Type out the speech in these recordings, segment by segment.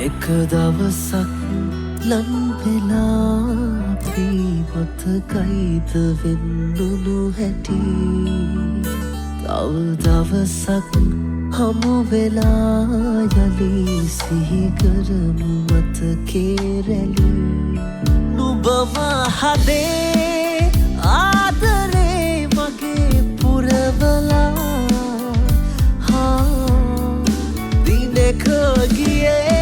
එක දවසක් ලන් වෙලා ප්‍රීමතකයිද වෙන්නුණු හැටි තව දවසක් හමු වෙලා යලි සිහිකරමු මතකේ රැලි නුබම හදේ ආදරේ මගේ පුරවලා දිනක ගියේ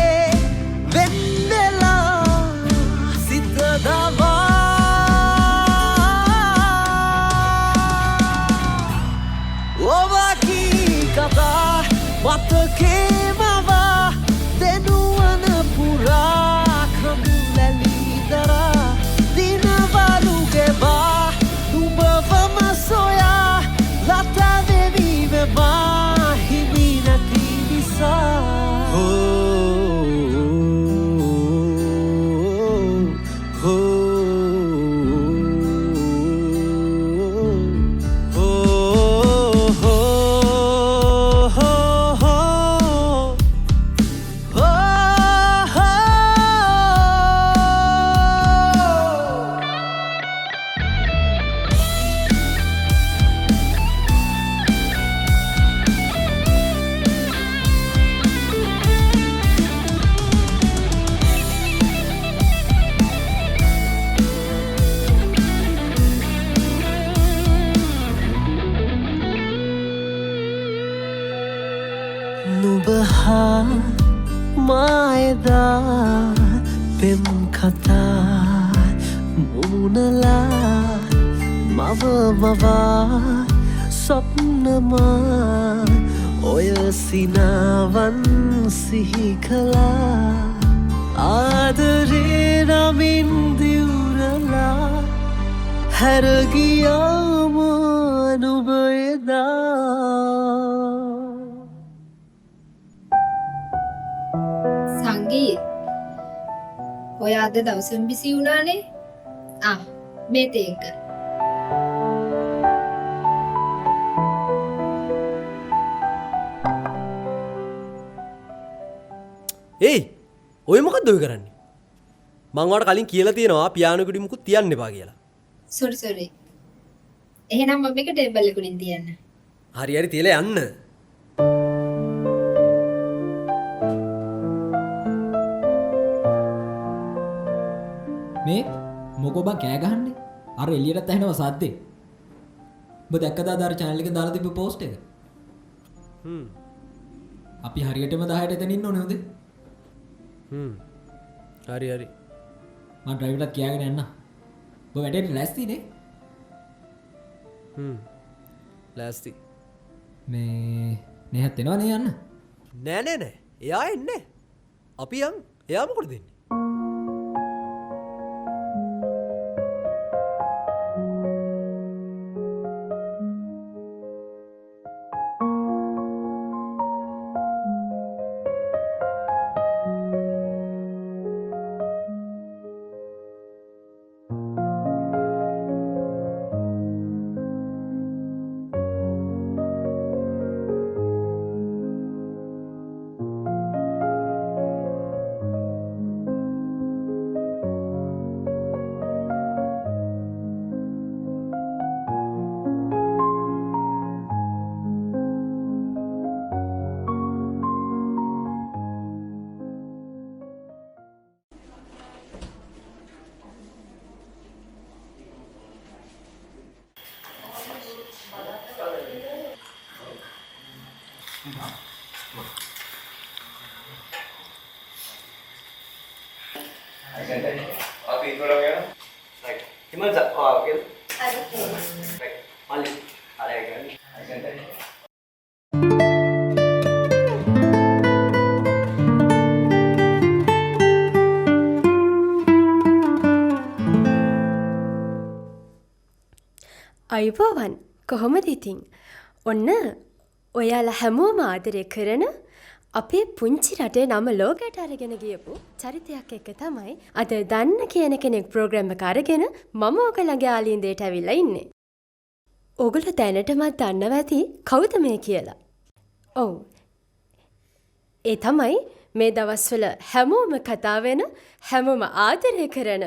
මතකේ මවා දෙනුවන පුරා කඳුලැලි දරා දිනවරු ගෙවා නුඹවම සොයා ලතවෙවීමවා හිමි නැති නිසා නුබහා මායදා පෙම් කතා මුණලා මව මවා සොප්නමා ඔය සිනාවන් සිහි කළා ආදරේ නමින් දිවුරලා හැරගියාම නුඹ එදා සංගීත් ඔය අද දවසම බිසි වුණානේ මේ තේක ඒයි ඔය මොකක්ද ඔය කරන්නේ මං ඔයාලට කලින් කියලා තියෙනවා පියානෝ කුඩි මුකුත් තියන්න එපා කියලා සෝරි එහෙනම් මම මේක ටේබල් එක උඩින් තියන්න හරි තියලා යන්න මේ මොකෝ බං කෑ ගහන්නේ අර එළියට ඇහෙනවා සද්දේ ඔබ දැක්කද අද අර channel එකේ දාලා තිබ්බ post එක අපි හරියටම 10ට එතන ඉන්න ඕනේ උදේ හරි මම ඩ්‍රයිවර්ට කියාගෙන යන්න ඔබ වැඩේට ලෑස්ති නේ ලෑස්ති මේ නේහත් එනවා නේ යන්න නෑ එයා එන්නේ අපි යන් එයා මොකටද දෙන්නේ Aku ikut orang ya. Gimana? Oh, oke. Ada. Baik. Mali. Ada kan? Ada. අයිබෝවන් කොහොමද ඉතින්? ඔන්න ඔයාලා හැමෝම ආදරය කරන අපේ පුංචි රටේ නම ලෝකයට අරගෙන ගියපු චරිතයක් එක්ක තමයි අද දන්න කියන කෙනෙක් ප්‍රෝග්‍රෑම් එක අරගෙන මම ඔයගලගේ ආලින්දේට ඇවිල්ලා ඉන්නේ. ඔයගොල්ලෝ දැනටමත් දන්නවා ඇති කවුද මේ කියලා? ඔව්. ඒ තමයි මේ දවස්වල හැමෝම කතා වෙන හැමෝම ආදරය කරන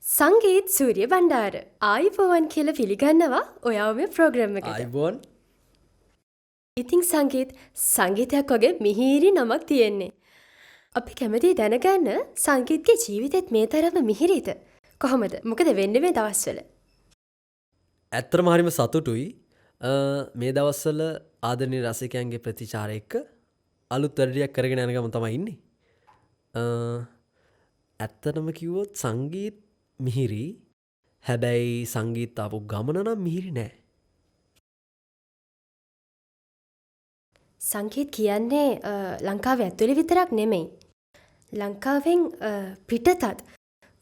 සංගීත් සූරිය බණ්ඩාර. ආයිබෝවන් කියලා පිළිගන්නවා ඔයාව මේ ප්‍රෝග්‍රෑම් එකට. ආයිබෝන්. ඉතින් සංගීතයක් වගේ මිහිරි නමක් තියෙන්නේ. අපි කැමති දැනගන්න සංගීතගේ ජීවිතෙත් මේ තරම මිහිරිද? කොහොමද? මොකද වෙන්නේ මේ දවස්වල? ඇත්තටම හරිම සතුටුයි. මේ දවස්වල ආදරණීය රසිකයන්ගේ ප්‍රතිචාර එක්ක අලුත් වැඩක් කරගෙන යන ගමන් තමයි ඉන්නේ. ඇත්තටම කිව්වොත් සංගීත් මිහිරි. හැබැයි සංගීත ආපු ගමන නම් මිහිරි නෑ. සංගීත් කියන්නේ ලංකාවේ ඇතුළේ විතරක් නෙමෙයි. ලංකාවෙන් පිටතත්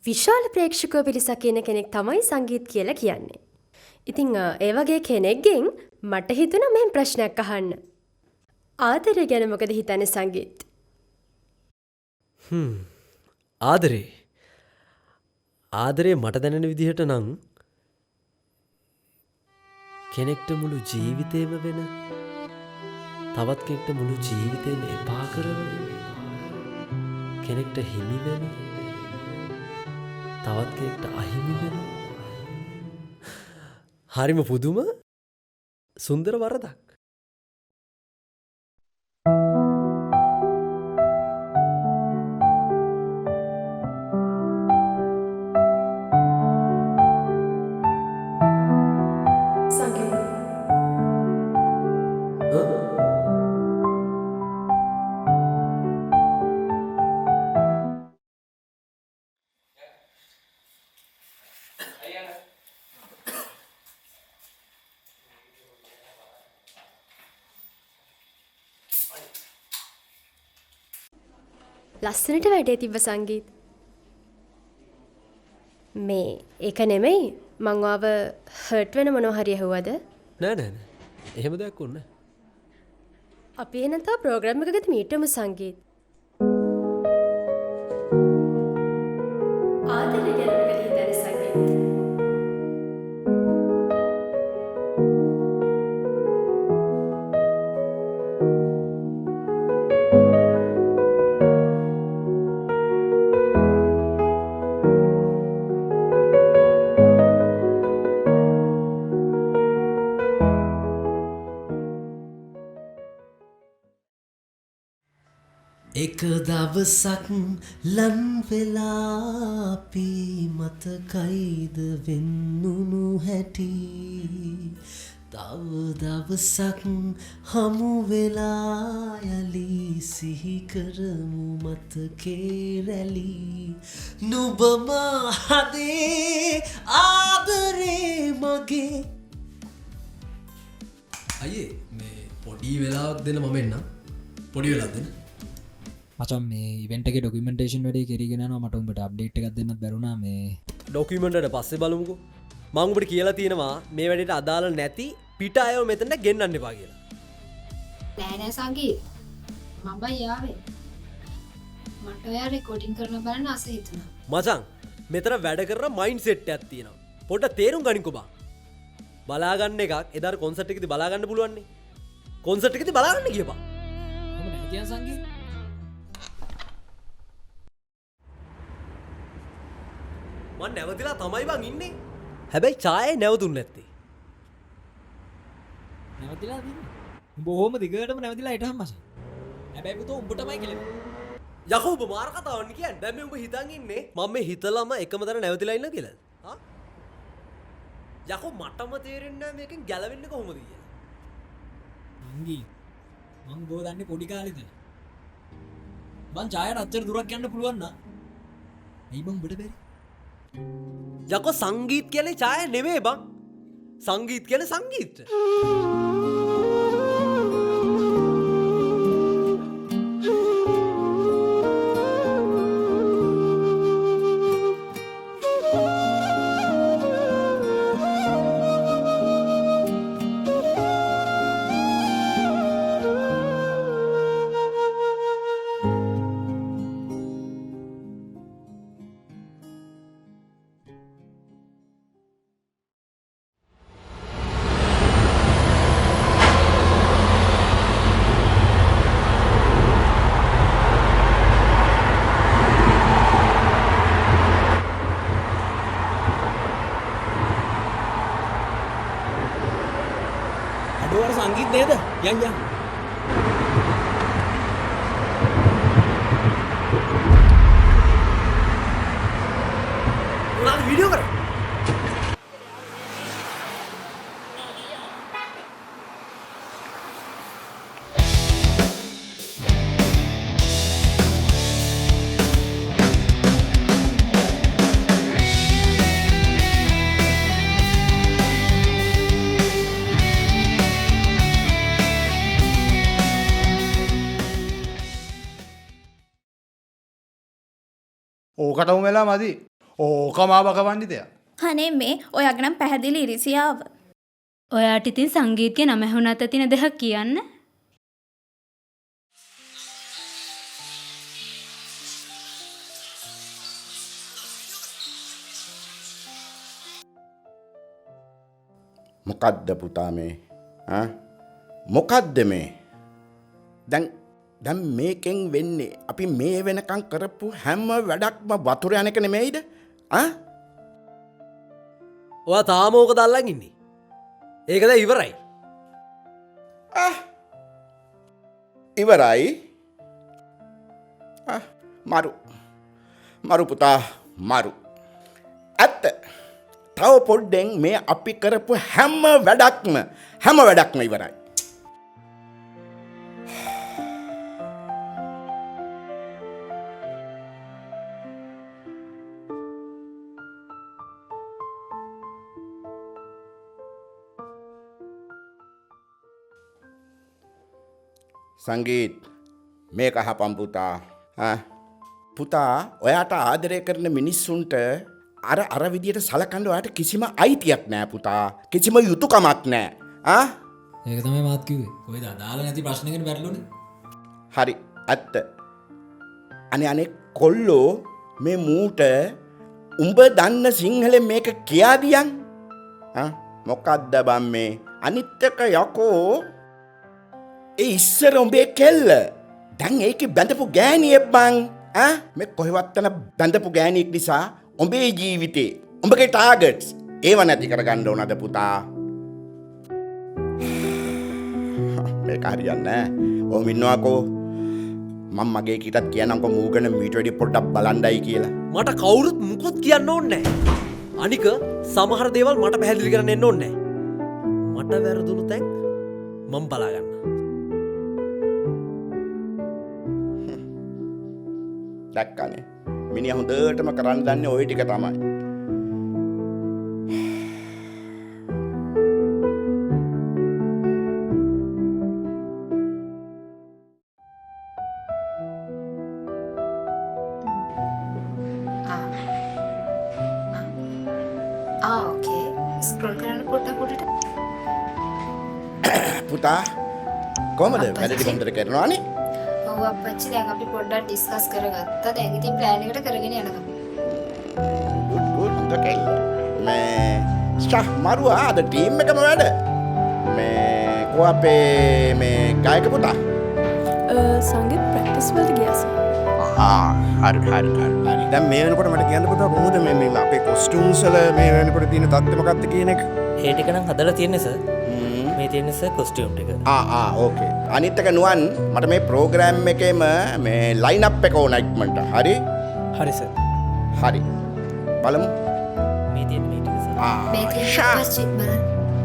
විශාල ප්‍රේක්ෂකව පිරිසක් ඉන්න කෙනෙක් තමයි සංගීත් කියලා කියන්නේ. ඉතින් ඒ වගේ කෙනෙක්ගෙන් මට හිතුණා මෙහෙම ප්‍රශ්නයක් අහන්න. ආදරය ගැන මොකද හිතන්නේ සංගීත්? ආදරේ මට දැනෙන විදිහට නම් කෙනෙක්ට මුළු ජීවිතේම වෙන, තවත් කෙනෙක්ට මුළු ජීවිතේම එපා කරන, කෙනෙක්ට හිමි වෙන, තවත් කෙනෙක්ට අහිමි වෙන හරිම පුදුම සුන්දර වරදක්. ලස්සනට වැඩේ තිබ්බ සංගීත්. මේ ඒක නෙමෙයි මං ආව හර්ට් වෙන මොනවා හරි ඇහුවද? නෑ. එහෙම දෙයක් වුණේ නෑ. අපි එහෙනම් තව ප්‍රෝග්‍රෑම් එකකට මීටමු සංගීත්. ආදරය ගැන මොකද හිතන්නේ සංගීත්? එක දවසක් ලන් වෙලා අපි මතකයිද වෙන්නුණු හැටි, තව දවසක් හමු වෙලා යලි සිහි කරමු මතකේ රැලි, නුඹම හදේ ආදරේ මගේ. අයියේ මේ පොඩි වෙලාවක් දෙන්න මම එන්නම්. පොඩි වෙලාවක් දෙන්න. මචන් මේ ඉවෙන්ට් එකේ ඩොකියුමන්ටේෂන් වැඩේ කරගෙන යනවා. මට උඹට අප්ඩේට් එකක් දෙන්නත් බැරුණා. මේ ඩොකියුමන්ට් එකට පස්සේ බලමුකෝ. මම උඹට කියලා තියෙනවා මේ වැඩේට අදාළ නැති පිට අයව මෙතනට ගෙන්නන්න එපා කියලා. නෑ සංගීත්. මම බයි ආවේ. මට ඔයා රෙකෝඩින් කරන බලන්න ආස හිතුණා. මචං මෙතන වැඩ කරන මයින්ඩ් සෙට් එකක් තියෙනවා. පොඩ්ඩක් තේරුම් ගනින්කෝ බා. බලාගන්න එකක් එදාට කොන්සර්ට් එකේදී බලාගන්න පුළුවන් නේ. කොන්සර්ට් එකේදී බලාගන්න කියපන්. මම නැතියන් සංගීත්. මං නැවතිලා තමයි බං ඉන්නේ. හැබැයි ඡායේ නැවතුන්නේ නැත්තේ. නැවතිලා තින්නේ. උඹ ඕම දිගටම නැවතිලා හිටහම් මචං. හැබැයි පුතෝ උඹටමයි කියලා. යකෝ ඔබ මාර කතාවක් කියන්නේ. දැන් මේ උඹ හිතන් ඉන්නේ මම මේ හිතලම එකම තැන නැවතිලා ඉන්න කියලාද? හා? යකෝ මටම තේරෙන්නේ නැහැ මේකෙන් ගැලවෙන්නේ කොහොමද කියලා. සංගීත්. මං බෝ දන්නේ පොඩි කාලෙද. මං ඡායට අච්චර දුරක් යන්න පුළුවන් නා. ඇයි මං උඹට බැරි? යකෝ සංගීත් කියන්නේ ඡාය නෙමෙයි බං. සංගීත් කියන්නේ සංගීත. අඩුවට සංගීත නේද? යන් යන්. මොනවාද වීඩියෝ කරන්නේ? ඕකටම වෙලා මදි. ඕකම බකවන්නිතය. අනේ මේ ඔයාගේ නම් පැහැදිලි ඉරිසියාව. ඔයාට ඉතින් සංගීතය නම ඇහුණත් ඇතින දෙයක් කියන්න. මොකද්ද පුතා මේ? මොකද්ද මේ? දැන් මේකෙන් වෙන්නේ අපි මේ වෙනකන් කරපු හැම වැඩක්ම වතුර යන එක නෙමෙයිද? ඔයා තාම ඕක දැල්ලන් ඉන්නේ. ඒක දැන් ඉවරයි. ඉවරයි. මරු පුතා මරු. ඇත්ත. තව පොඩ්ඩෙන් මේ අපි කරපු හැම වැඩක්ම ඉවරයි. සංගීත් මේක අහපන් පුතා. පුතා ඔයාට ආදරය කරන මිනිස්සුන්ට අර විදියට සලකන්න ඔයාට කිසිම අයිතියක් නෑ පුතා. කිසිම යුතුයකමක් නෑ. ඒක තමයි මාත් කිව්වේ. කොහෙද අදාළ නැති ප්‍රශ්නයකට බැරිලුනේ. හරි ඇත්ත. අනේ කොල්ලෝ මේ මූට උඹ දන්න සිංහලෙන් මේක කියා දියන්. මොකද්ද බම් මේ? අනිත් එක යකෝ ඒ ඉස්සර උඹේ කෙල්ල දැන් ඒකේ බැඳපු ගෑණියෙක් බං. මේ කොහෙවත් යන බැඳපු ගෑණියෙක් නිසා උඹේ ජීවිතේ උඹගේ ටාගට්ස් ඒව නැති කරගන්න ඕනද පුතා? මේක හරියන්නේ නැහැ. ඔහොම ඉන්නවාකෝ. මම මගේ කීටත් කියනම්කෝ මූගන මීට වැඩි පොඩ්ඩක් බලන්නයි කියලා. මට කවුරුත් මුකුත් කියන්න ඕනේ නැහැ. අනික සමහර දේවල් මට පැහැදිලි කරන්න එන්න ඕනේ නැහැ. මට වැරදුණු තැන් මම බලා ගන්නවා. දැක්කනේ. මිනිහා හොඳටම කරන්න දන්නේ ওই ටික තමයි. ඕකේ. ස්ක්‍රෝල් කරන්න පොඩ්ඩක්. පුතා කොහමද වැඩ ටික හොඳට කරනවානේ? ඔව් අප්පච්චි දැන් අපි පොඩ්ඩක් ඩිස්කස් කරගත්තා. දැන් ඉතින් ප්ලෑන් එකට කරගෙන යනවා. good හොඳ කෙල්ල. මේ ස්ටා මරුවා අද ටීම් එකම වැඩ. මේ කො අපේ මේ ගායක පුතා සංගීත ප්‍රැක්ටිස් වලට ගියා සර්. හරි. දැන් මේ වෙනකොට මට කියන්න පුතා කොහොමද මේ අපේ කොස්ටියුම්ස් වල මේ වෙනකොට තියෙන තත්ත්වය මොකක්ද කියන එක? ඒ ටික නම් හදලා තියෙන්නේ සර්. මේ තියෙන්නේ සර් කොස්ටියුම් ටික. ඕකේ. අනිත් එක නුවන් මට මේ ප්‍රෝග්‍රෑම් එකේම මේ ලයින් අප් එක ඕන ඉක්මනට. හරි? හරි සර්. හරි. බලමු. මේ තියෙන්නේ මේ ටික සර්. මේ තියෙන අප්පච්චි බලන්න.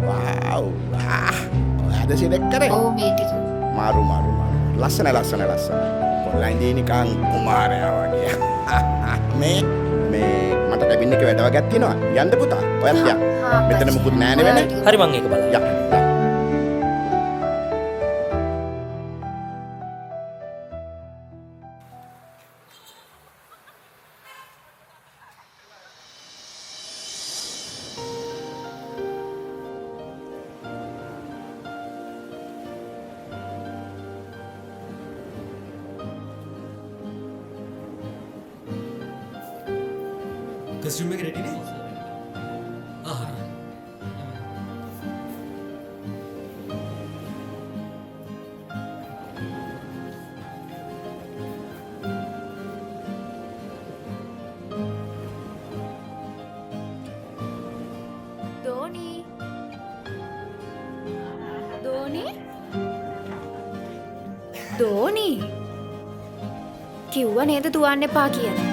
වව්. ඔයාද සිලෙක්ට් කරේ? ඔව් මේ ටික. මාරු. ලස්සන. කොල්ලන් දී නිකන් කුමාරයා වගේ. මේ මට කැබින් එකේ වැඩ වගේක් තියෙනවා. යන්න පුතා. ඔයත් යන්න. මෙතන මුකුත් නෑනේ වෙන. හරි මං ඒක බලන්න. යන්න. කස්ටියුම් එක රෙඩි නේ? ආ හරි. දෝනි දෝනි දෝනි කිව්ව නේද දුවන්න එපා කියලා.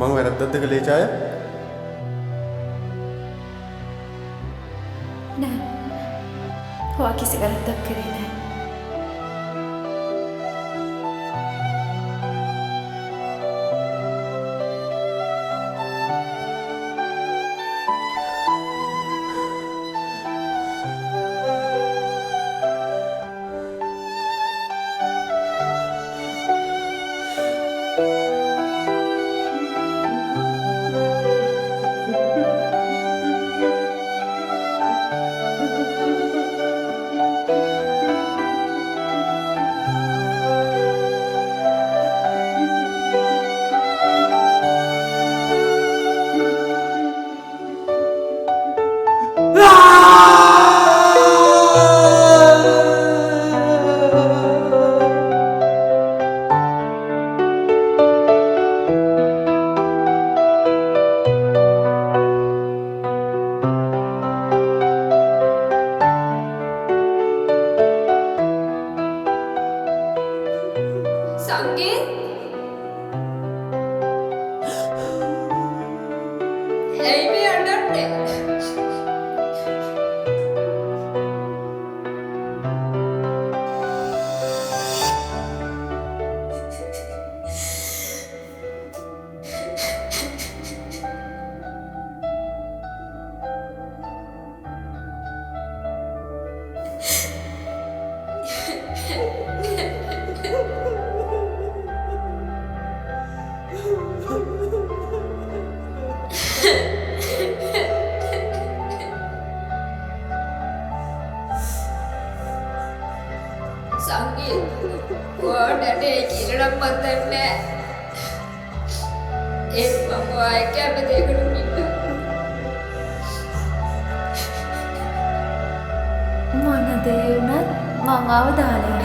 මම වැරද්දක්ද කළේ ඡාය? නෑ. ඔයා කිසි වැරද්දක් කරේ නෑ. මොන දේ වුණත් මම ආව දාලා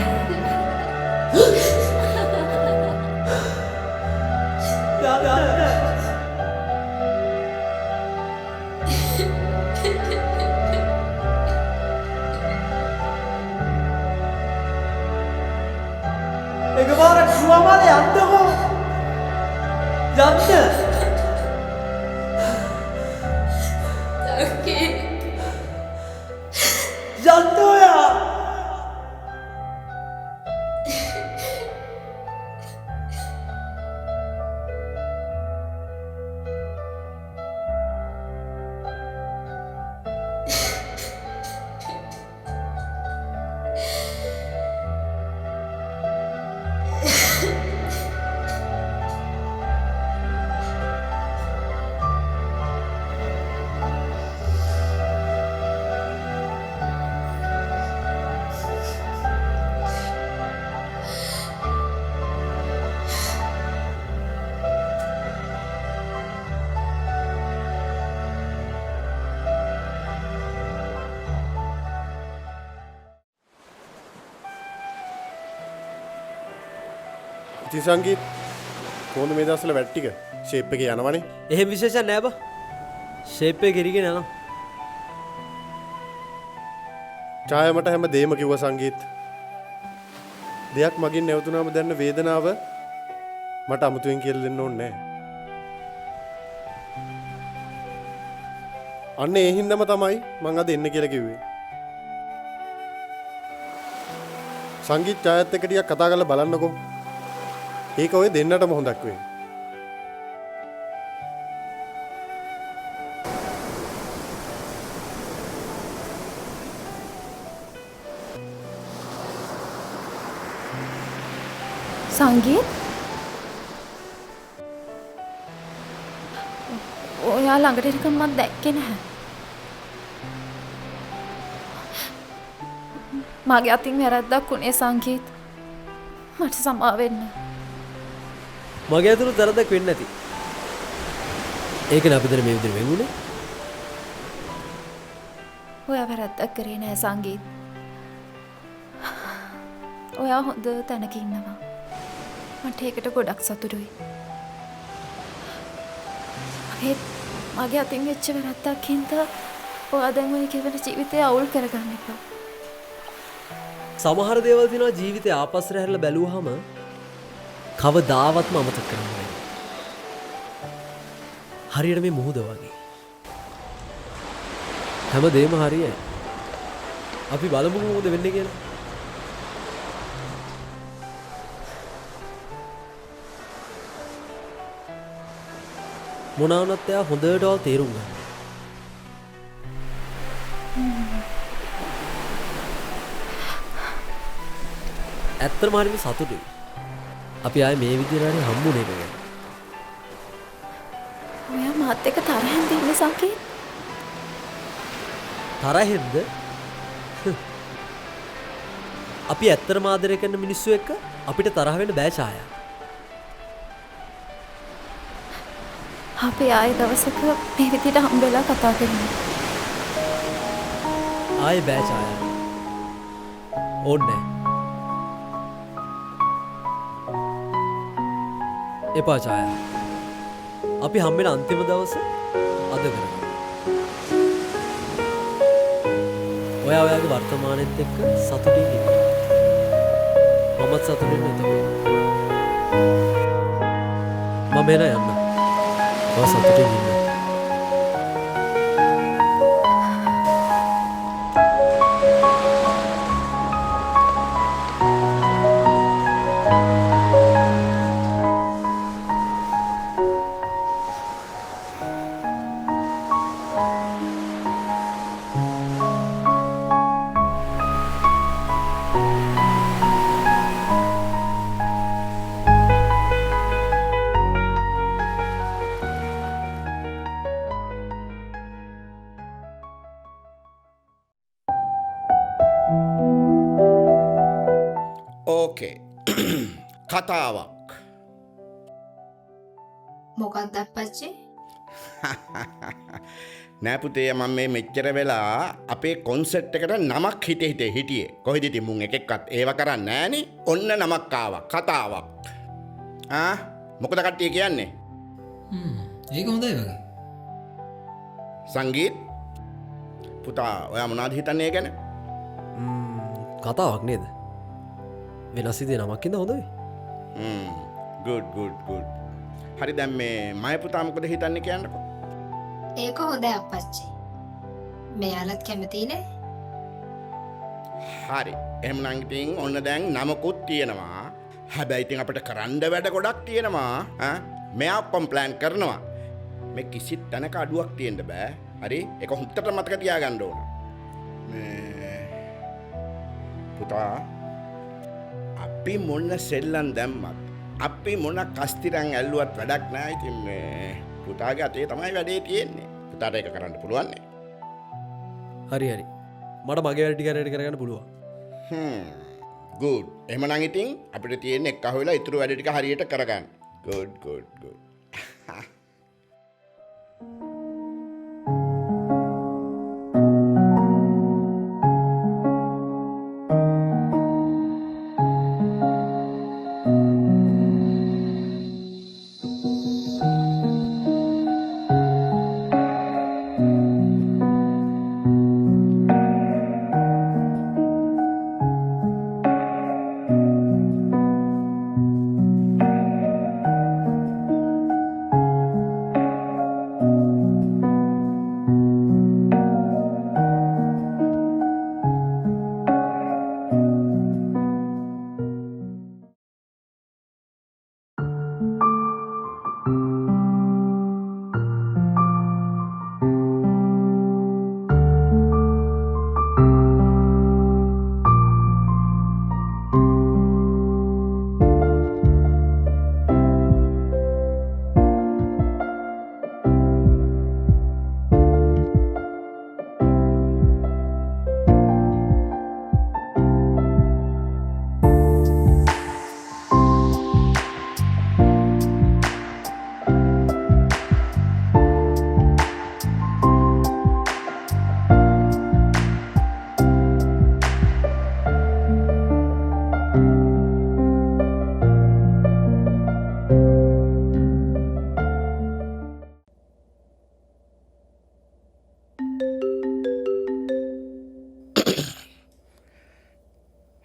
සුවමාල යන්නකෝ. යන්න. යන්න ඔයා. ඉතින් සංගීත් කොහොමද මේ දවස්වල වැට් ටික ෂේප් එකේ යනවනේ. එහෙම විශේෂයක් නෑ බා. ෂේප් එක ගිරිගෙන යනවා. ඡාය මට හැම දෙයක්ම කිව්වා සංගීත්. දෙයක් මගින් නැවතුනාම දැනන වේදනාව මට අමුතුවෙන් කියලා දෙන්න ඕනේ නෑ. අන්න ඒ හින්දාම තමයි මං අද එන්න කියලා කිව්වේ. සංගීත් ඡායත් එක්ක ටිකක් කතා කරලා බලන්නකෝ. ඒක ඔය දෙන්නටම හොඳක් වෙයි. සංගීත් ඔයා ළඟට එනකම් මම දැක්කේ නැහැ. මගේ අතින් වැරද්දක් වුණේ සංගීත්. මට සමාව වෙන්න. මගේ අතුරු තරදක් වෙන්නේ නැති. ඒකනේ අපි දැන් මේ විදිහට වෙන්නේ. ඔයා වැරද්දක් කරේ නෑ සංගීත්. ඔයා හොඳ තැනක ඉන්නවා. මට ඒකට ගොඩක් සතුටුයි. මගේ අතින් වෙච්ච වැරද්දක් හින්දා ඔයා දැන් ඔය කෙවන ජීවිතය අවුල් කරගන්න එපා. සමහර දේවල් දිනවා ජීවිතේ ආපස්සට හැරලා බැලුවාම කවදාවත්ම අමතක කරන්න බැහැ. හරියට මේ මුහුද වගේ. හැමදේම හරියයි. අපි බලමු මොකද වෙන්නේ කියලා. මොනවානත් එයා හොඳටම තේරුම් ගන්න. ඇත්තටම හරිම සතුටුයි. අපි ආයේ මේ විදිහට හරි හම්බුනේ නේද? ඔයා මාත් එක්ක තරහින් ඉන්නේ සංකීර්ණ. තරහෙන්ද? අපි ඇත්තටම ආදරය කරන මිනිස්සු එක්ක අපිට තරහ වෙන්න බෑ ඡායා. අපි ආයේ දවසක මේ විදිහට හම්බෙලා කතා කරමු. ආයේ බෑ ඡායා. ඕනේ. එපා ඡායා. අපි හම්බෙන අන්තිම දවස අද කරමු. ඔයා ඔයාගේ වර්තමානෙත් එක්ක සතුටින් ඉන්න. මමත් සතුටින් ඉන්න. මම එන යන්න. ඔයා සතුටින් ඉන්න. ඕකේ. කතාවක්. මොකක්ද අප්පච්චි? නෑ පුතේ මම මේ මෙච්චර වෙලා අපේ කොන්සර්ට් එකට නමක් හිටියේ. කොහෙද ඉතින් මුන් එකෙක්වත් ඒව කරන්නේ නෑනේ. ඔන්න නමක් ආවා. කතාවක්. මොකද කට්ටිය කියන්නේ? ඒක හොඳයි වගේ. සංගීත් පුතා ඔයා මොනවද හිතන්නේ ගැන? කතාවක් නේද? වෙනස් විදිහේ නමක් ඉඳ හොඳයි. ගුඩ්. හරි දැන් මේ මය පුතා මොකද හිතන්නේ කියන්නකෝ. ඒක හොඳයි අප්පච්චි. මෙයාලත් කැමතිනේ. හරි. එහෙනම් ඉතින් ඔන්න දැන් නමකුත් තියෙනවා. හැබැයි ඉතින් අපිට කරන්න වැඩ ගොඩක් තියෙනවා. මෙයා ඔක්කොම ප්ලෑන් කරනවා. මේ කිසි තැනක අඩුවක් තියෙන්න බෑ. හරි? ඒක හොඳට මතක තියාගන්න ඕන. මේ පුතා අපි මොන සෙල්ලම් දැම්මත් අපි මොන කස්තිරන් ඇල්ලුවත් වැඩක් නෑ. ඉතින් මේ පුතාගේ අතේ තමයි වැඩේ තියෙන්නේ. පුතාට ඒක කරන්න පුළුවන් නේ. හරි මට මගේ වැඩ ටික හරියට කරගන්න පුළුවන්. ගුඩ්. එහෙමනම් ඉතින් අපිට තියෙන්නේ එක්ක අහුවෙලා ඉතුරු වැඩ ටික හරියට කරගන්න. ගුඩ්.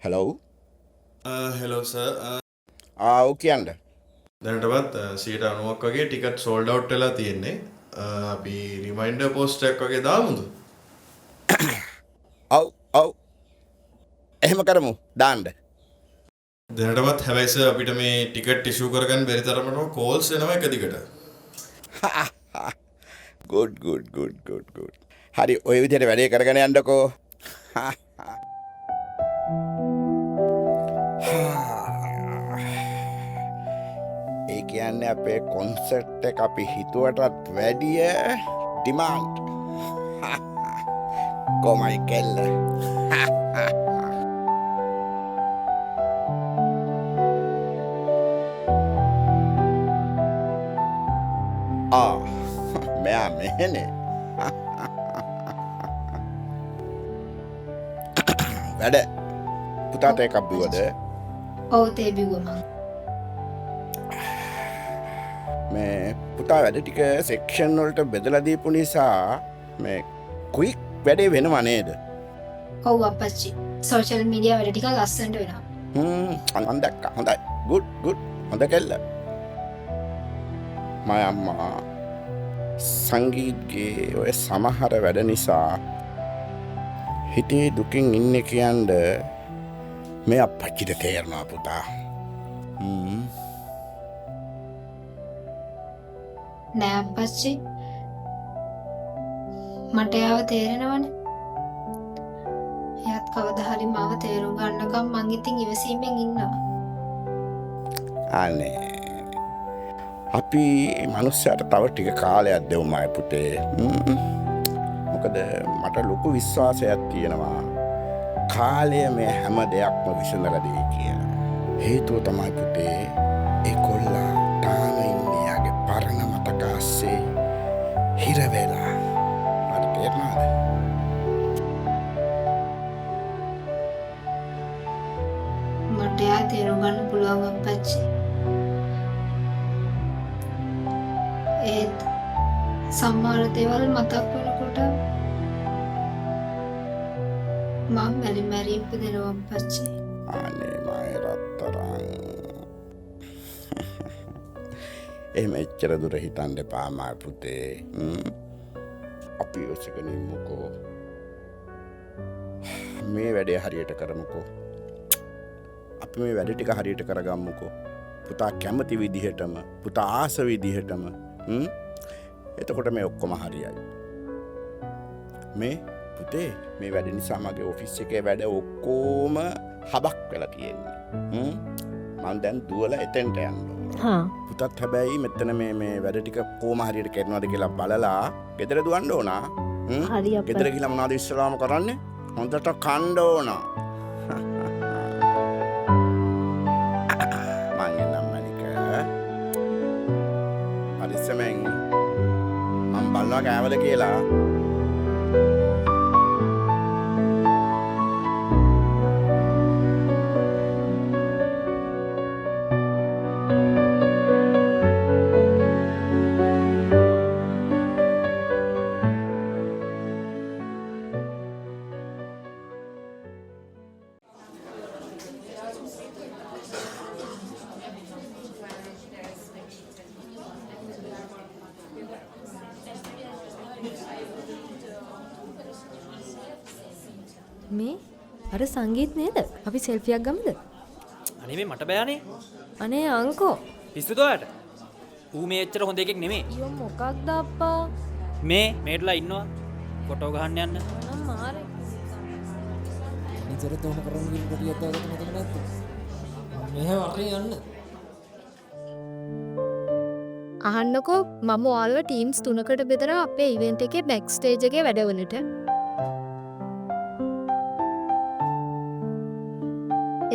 Hello hello sir. ඔව් කියන්න. දැනටවත් 90ක් වගේ ටිකට් සෝල්ඩ් අවුට් වෙලා තියෙන්නේ. අපි රිමයින්ඩර් පෝස්ට් එකක් වගේ දාමුද? ඔව්. එහෙම කරමු. දාන්න. දැනටවත් හැබැයි සර් අපිට මේ ටිකට් ඉෂුව කරගන්න බැරි තරමට කෝල්ස් එනවා එක දිගට. ගුඩ්. හරි ඔය විදිහට වැඩේ කරගෙන යන්නකෝ. ඒ කියන්නේ අපේ කොන්සර්ට් එක අපි හිතුවටත් වැඩිය ඩිමාන්ඩ්. කොමයි කෙල්ල. මෙයා මෙහෙනේ. වැඩ පුතාට එකක් බිව්වද? ඔව් තේ බිව්වම. මේ පුතා වැඩ ටික සෙක්ෂන් වලට බෙදලා දීපු නිසා මේ ක්වික් වැඩේ වෙනවා නේද? ඔව් අප්පච්චි. සෝෂල් මීඩියා වැඩ ටික ලස්සනට වෙනවා. මම දැක්කා. හොඳයි. ගුඩ්. හොඳ කෙල්ල. මම අම්මා සංගීත්ගේ ඔය සමහර වැඩ නිසා හිතේ දුකින් ඉන්නේ කියන්නේ මේ අප්පච්චිට තේරෙනවා පුතා. නෑ අප්පච්චි. මට යාව තේරෙනවනේ. එයාත් කවදා හරි මාව තේරුම් ගන්නකම් මං ඉතින් ඉවසීමෙන් ඉන්නවා. අනේ අපි මනුස්සයාට තව ටික කාලයක් දෙමු මයි පුතේ. මොකද මට ලොකු විශ්වාසයක් තියෙනවා කාලය මේ හැම දෙයක්ම විසඳලා දෙයි කියලා. හේතුව තමයි පුතේ ඒ කොල්ලා තාම ඉන්නේ යාගේ පරණ මතක අස්සේ හිර වෙලා. මට තේරෙනවද? මට යා තේරුම් ගන්න පුළුවන් අප්පච්චි. ඒත් සමහර දේවල් මතක් වෙනකොට මම මැරි ඉපදෙනවා අප්පච්චි. අනේ මයි රත්තරන්. එහෙම එච්චර දුර හිතන්න එපා මා පුතේ. අපි ඔසගෙන ඉමුකෝ. මේ වැඩේ හරියට කරමුකෝ. අපි මේ වැඩ ටික හරියට කරගම්මුකෝ. පුතා කැමති විදිහටම, පුතා ආස විදිහටම. එතකොට මේ ඔක්කොම හරියයි. මේ පුතේ මේ වැඩ නිසා මගේ ඔෆිස් එකේ වැඩ ඔක්කොම හබක් වෙලා තියෙන්නේ. මම දැන් දුවලා එතෙන්ට යනවා. පුතත් හැබැයි මෙතන මේ වැඩ ටික කොහොම හරියට කරනවද කියලා බලලා ගෙදර දුවන්න ඕන. හරි අප්පා. ගෙදර ගිහලා මොනවද ඉස්සලාම කරන්නේ? හොඳට කන්න ඕන. මං එන්නම් මණික. පරිස්සමෙන් මම බලනවා කෑවද කියලා. මේ අර සංගීත් නේද? අපි සෙල්ෆියක් ගමුද? අනේ මේ මට බෑනේ. අනේ අංකෝ. පිස්සුද ඔයාට? ඌ මේ එච්චර හොඳ එකෙක් නෙමෙයි. අයියෝ මොකක්ද අප්පා? මේටලා ඉන්නවා. ෆොටෝ ගහන්න යන්න. මම මාරේ. නිතර තෝම කරන් ගිහින් කොටියක් දාගත්ත මතක නැද්ද? මෙහෙම වටේ යන්න. අහන්නකෝ මම ඔයාලව ටීම්ස් 3කට බෙදලා අපේ ඉවෙන්ට් එකේ බෑක් ස්ටේජ් එකේ වැඩවලට.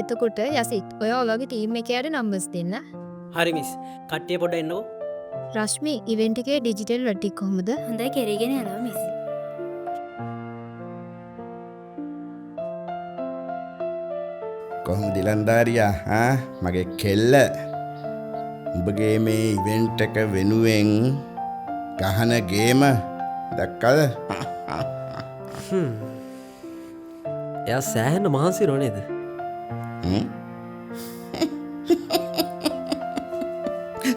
එතකොට යසිත් ඔය ඔයාලගේ ටීම් එකේ අර නම්බර්ස් දෙන්න. හරි මිස්. කට්ටිය පොඩ්ඩක් එන්නකෝ. රශ්මි ඉවෙන්ට් එකේ ඩිජිටල් රටික් කොහමද? හොඳයි කෙරීගෙන යනවා මිස්. කොහොමද ඉලන්දාරියා? මගේ කෙල්ල උඹගේ මේ ඉවෙන්ට් එක වෙනුවෙන් ගහන ගේම දැක්කද? එයා සෑහෙන මහන්සි නේද?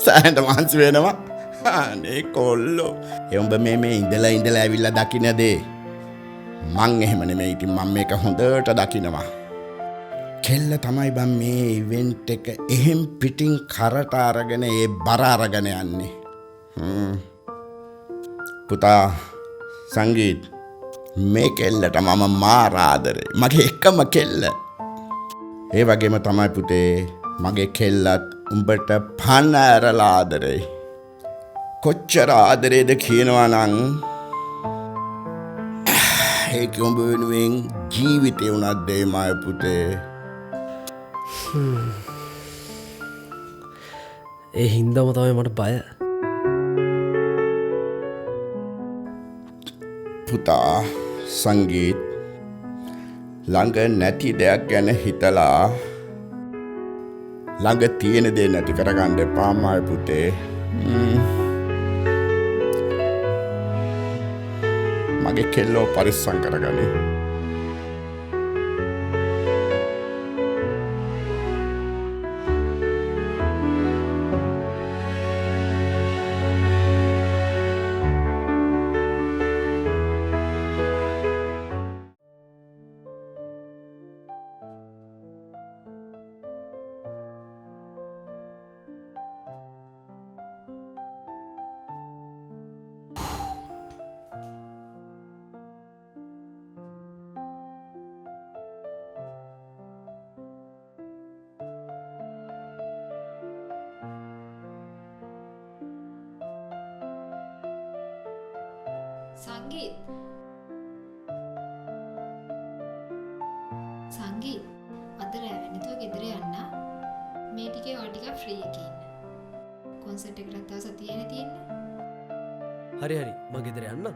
සෑහෙන මහන්සි වෙනවා. අනේ කොල්ලෝ. උඹ මේ ඉඳලා ඇවිල්ලා දකින්න දේ. මං එහෙම නෙමෙයි. ඉතින් මම මේක හොඳට දකින්නවා. කෙල්ල තමයි බං මේ ඉවෙන්ට් එක එහෙම් පිටින් කරට අරගෙන ඒ බර අරගෙන යන්නේ. පුතා සංගීත් මේ කෙල්ලට මම මාර ආදරේ. මගේ එකම කෙල්ල. ඒ වගේම තමයි පුතේ මගේ කෙල්ලත් උඹට පණ ඇරලා ආදරේ. කොච්චර ආදරේද කියනවා නම් ඒක උඹ වෙනුවෙන් ජීවිතේ උනත් දෙමය පුතේ. ඒ හින්දාම තමයි මට බය. පුතා සංගීත් ළඟ නැති දෙයක් ගැන හිතලා ළඟ තියෙන දේ නැති කරගන්න එපා මයි පුතේ. මගේ කෙල්ලෝ පරිස්සම් කරගනි. සංගීත් අද රැවෙන්නතුව ගෙදර යන්න. මේ ටිකේ ඔය ටික ෆ්‍රී එකේ ඉන්න. කොන්සර්ට් එකකට තව සතියනේ තියෙන්නේ. හරි මම ගෙදර යන්න.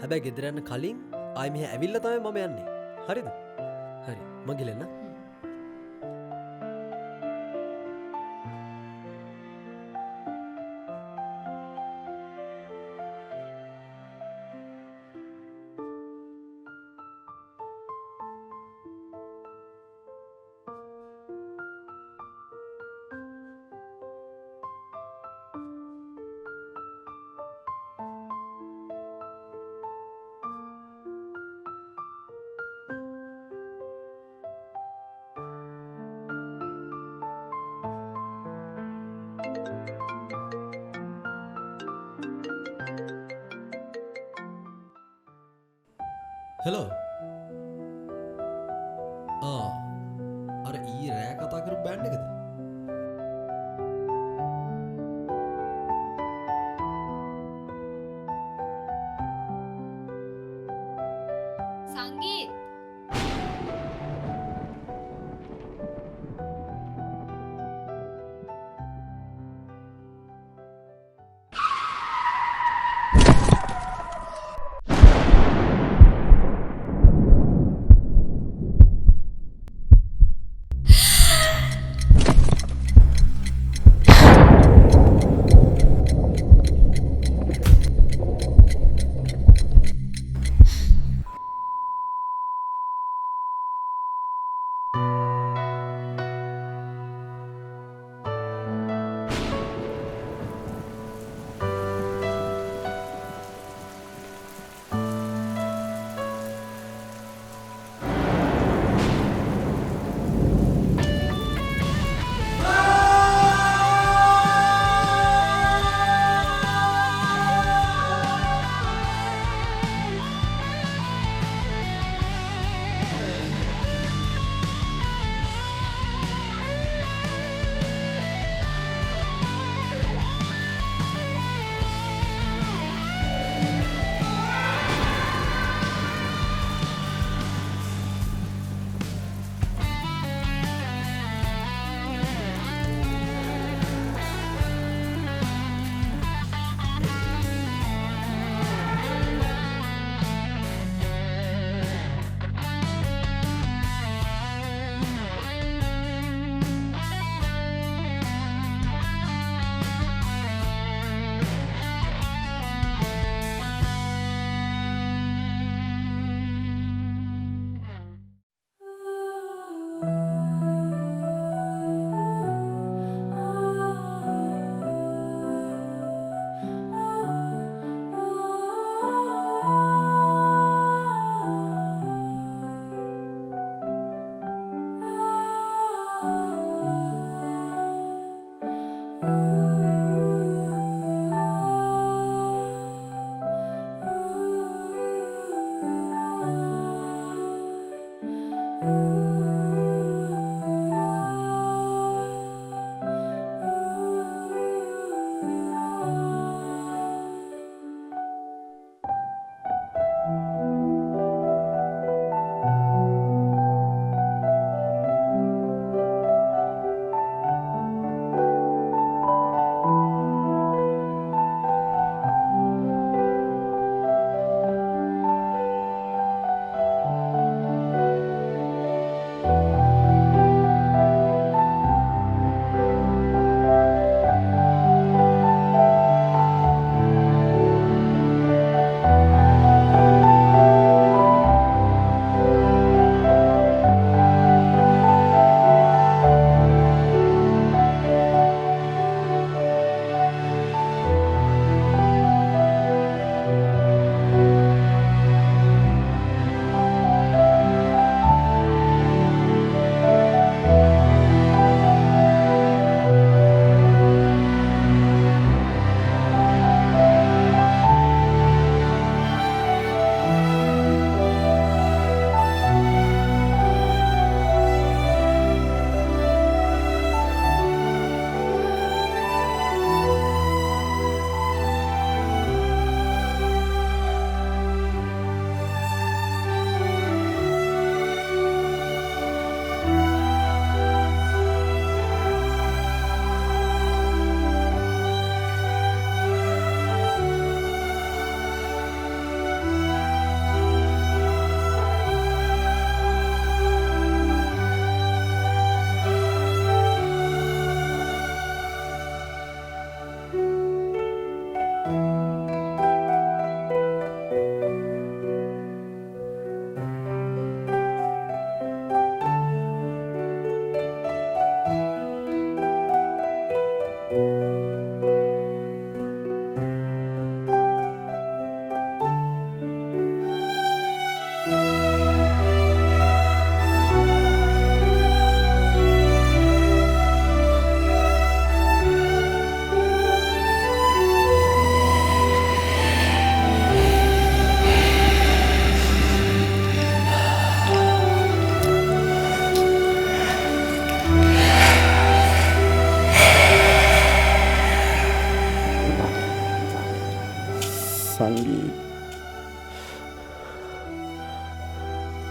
හැබැයි ගෙදර යන්න කලින් ආයි මෙහෙ ඇවිල්ලා තමයි මම යන්නේ. හරිද? හරි මම ගිලෙන්න. හෙලෝ අර ඊ රෑ කතා කරු බෑන්් එකද සංගීත්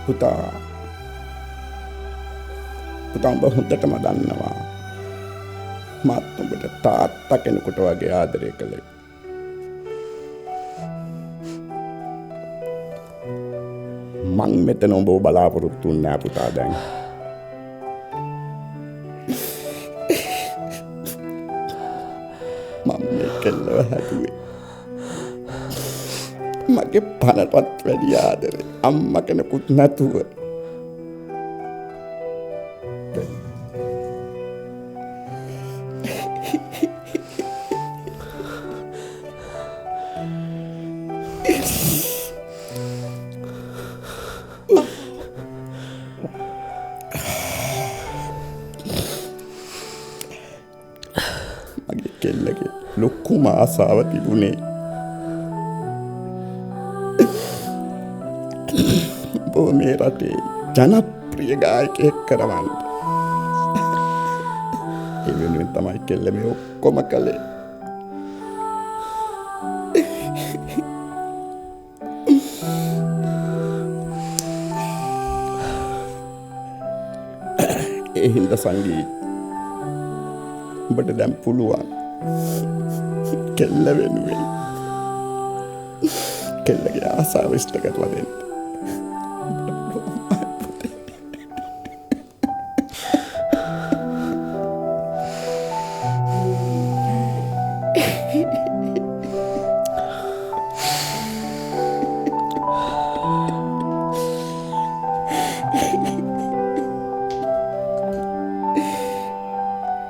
පුතා උඹ හොඳටම දන්නවා මාත් උඹට තාත්තා කෙනෙකුට වගේ ආදරය කළේ. මං මෙතන උඹව බලාපොරොත්තු වෙන්නේ නෑ පුතා දැන්. මම මේ කෙල්ලව හැදුවේ මගේ පණටත් වැඩි ආදරේ අම්මා කෙනෙකුත් නැතුව. මගේ කෙල්ලගේ ලොකුම ආසාව තිබුණේ ඔබ මේ රටේ ජනප්‍රිය ගායකයෙක් කරවන්න. ඒ වෙනුවෙන් තමයි කෙල්ල මේ ඔක්කොම කළේ. ඒ හින්දා සංගීත ඔබට දැන් පුළුවන් කෙල්ල වෙනුවෙන් කෙල්ලගේ ආසාව ඉෂ්ට කරලා දෙන්න.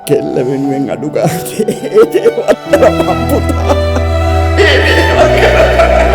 කෙල්ල වෙනුවෙන් අඩු ගානේ ඒ දේවල් කරපන් පුතා. ඒ දේවල් කරපන්.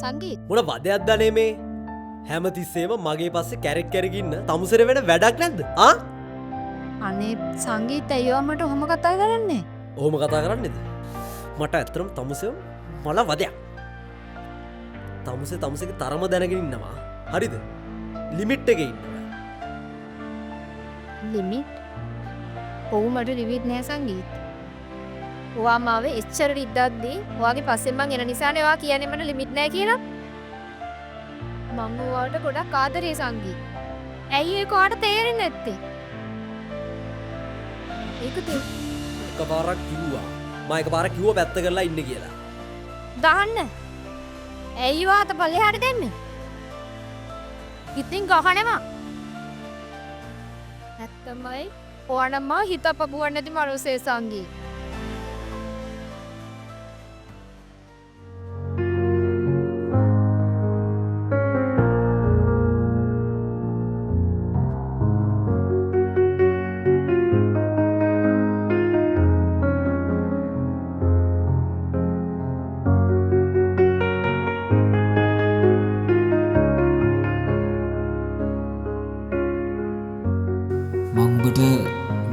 සංගීත් මොන වදයක් දනේ මේ හැමතිස්සේම මගේ පස්සේ කැරෙක් කැරකින්න තමුසර වෙන වැඩක් නැද්ද? අනේ සංගීත අයියෝ මට ඔහොම කතා කරන්නේ. ඔහොම කතා කරන්නේද? මට ඇත්තටම තමුසෙ මල වදයක්. තමුසේගේ තරම දැනගෙන ඉන්නවා. හරිද? ලිමිට් එකේ ඉන්නවා. ලිමිට්? ඔව් මට ලිමිට් නෑ සංගීත්. ඔයා මාව එච්චර රිද්දද්දී ඔයාගේ පස්සෙන් මං එන නිසානේ ඔයා කියන්නේ මට ලිමිට් නෑ කියලා. මම ඔයාට ගොඩක් ආදරේ සංගීත්. ඇයි ඒක ඔයාට තේරෙන්නේ නැත්තේ? ඒකද එකපාරක් කිව්වා. මම එකපාරක් කිව්වා පැත්ත කරලා ඉන්න කියලා. දාන්න. ඇයි ඔයා අත පල්ලෙහාට දෙන්නේ? ඉතින් ගහනවා. නැත්තමයි ඔයා නම් මා හිත පපුවන්නේ නැති මනුස්සේ සංගීත්.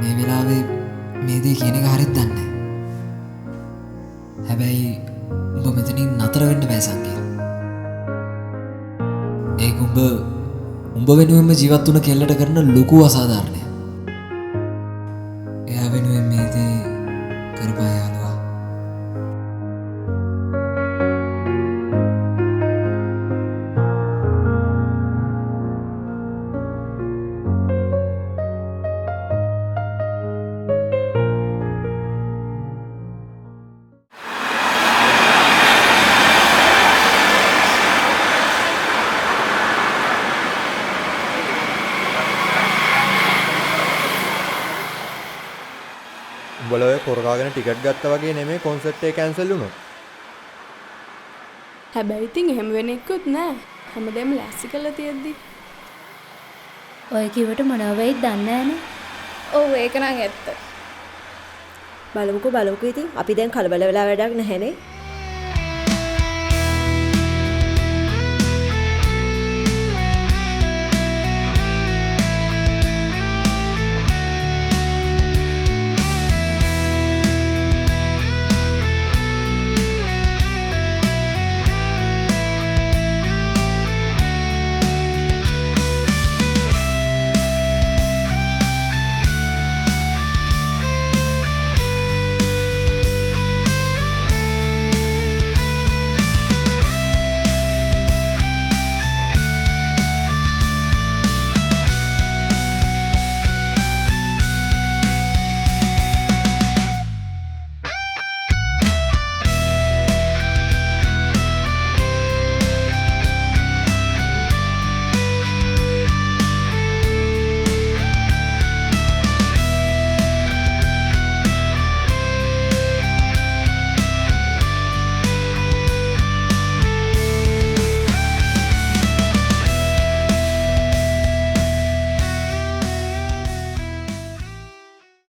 මේ වෙලාවේ මේ දේ කියන එක හරියට දන්නේ. හැබැයි උඹ මෙතනින් නතර වෙන්න බෑ සංගීත. ඒක උඹ වෙනුවෙන්ම ජීවත් වුණ කෙල්ලට කරන ලොකු අසාධාරණයක්. එයා වෙනුවෙන් මේ දේ කරපන් යාළුවා. උඹලා ඔය පොරකාගෙන ටිකට් ගත්තා වගේ නෙමෙයි කොන්සර්ට් එක කැන්සල් වුණා. හැබැයි ඉතින් එහෙම වෙන එකකුත් නෑ. හැමදේම ලෑස්ති කරලා තියෙද්දි. ඔය කිව්වට මොනවා වෙයිද දන්නේ නෑනේ. ඔව් ඒක නම් ඇත්ත. බලමුකෝ ඉතින් අපි දැන් කලබල වෙලා වැඩක් නැහැනේ.